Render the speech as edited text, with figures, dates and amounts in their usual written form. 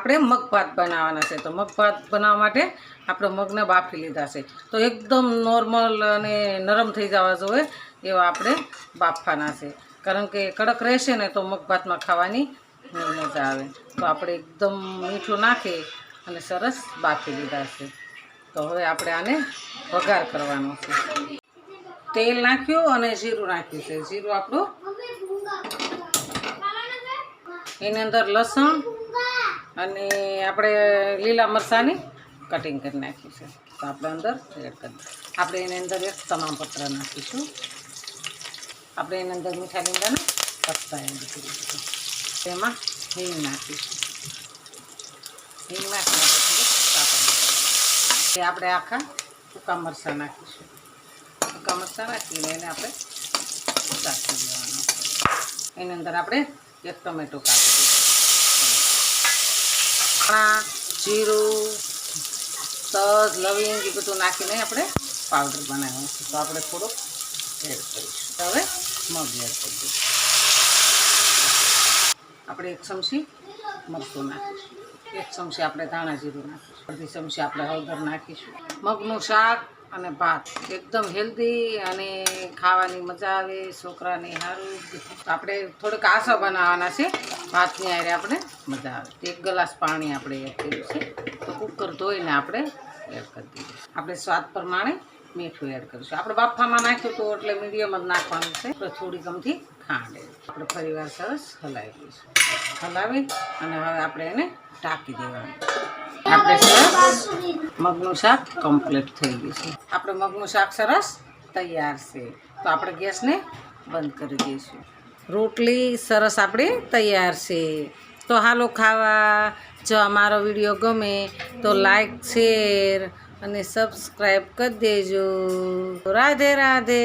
આપણે મગ ભાત બનાવવાના છે. તો મગ ભાત બનાવવા માટે આપણે મગને બાફી લીધા છે. તો એકદમ નોર્મલ અને નરમ થઈ જવા જોઈએ એવા આપણે બાફવાના છે. કારણ કે કડક રહેશે ને તો મગ ભાતમાં ખાવાની મજા આવે. તો આપણે એકદમ મીઠું નાખી અને સરસ બાફી લીધા છે. તો હવે આપણે આને વઘાર કરવાનો છે. તેલ નાખ્યું અને જીરું નાખ્યું છે. જીરું આપણું, એની અંદર લસણ અને આપણે લીલા મરચાંની કટિંગ કરી નાખ્યું છે. તો આપણે અંદર એડ કરી આપણે એની અંદર એક તમામપત્ર નાખીશું. આપણે એની અંદર મીઠા લીમડાના પત્તા એડ કરીશું. તેમાં હિંગ નાખીશું. હિંગ નાખીને આપણે આખા સૂકા મરચાં નાખીશું. સૂકા મરચાં નાખીને એને આપણે ચાખી દેવાનું. એની અંદર આપણે એક ટમેટો કાપી દઈશું. જીરું, તજ, લવિંગ એ બધું નાખીને આપણે પાવડર બનાવ્યો છે. તો આપણે થોડુંક એડ કરીશું. હવે મગ એડ કરી દઈશું. આપણે એક ચમચી મરચું નાખીશું. એક ચમચી આપણે ધાણા જીરું નાખીશું. અડધી ચમચી આપણે હળદર નાખીશું. મગનું શાક અને ભાત એકદમ હેલ્ધી અને ખાવાની મજા આવે. છોકરાને સારું. આપણે થોડુંક આસો બનાવવાના છે. ભાતની હારે આપણે મજા આવે. 1 ગ્લાસ પાણી આપણે એડ કર્યું છે. તો કુકર ધોઈને આપણે એડ કરી દઈશું. આપણે સ્વાદ પ્રમાણે મીઠું એડ કરીશું. આપણે બાફામાં નાખ્યું હતું એટલે મીડિયમ જ નાખવાનું છે. આપણે થોડી ગમથી ખાંડ આપણે ફરીવાર સરસ હલાવી દઈશું. હલાવી અને હવે આપણે એને ઢાંકી દેવાનું. આપણે સરસ મગનું શાક કમ્પ્લીટ થઈ ગયું છે. આપણે મગનું શાક સરસ તૈયાર છે. તો આપણે ગેસને બંધ કરી દઈશું. રોટલી સરસ આપણી તૈયાર છે. તો હાલો ખાવા. જો અમારો વિડીયો ગમે તો લાઈક, શેર અને સબસ્ક્રાઈબ કરી દેજો. રાધે રાધે.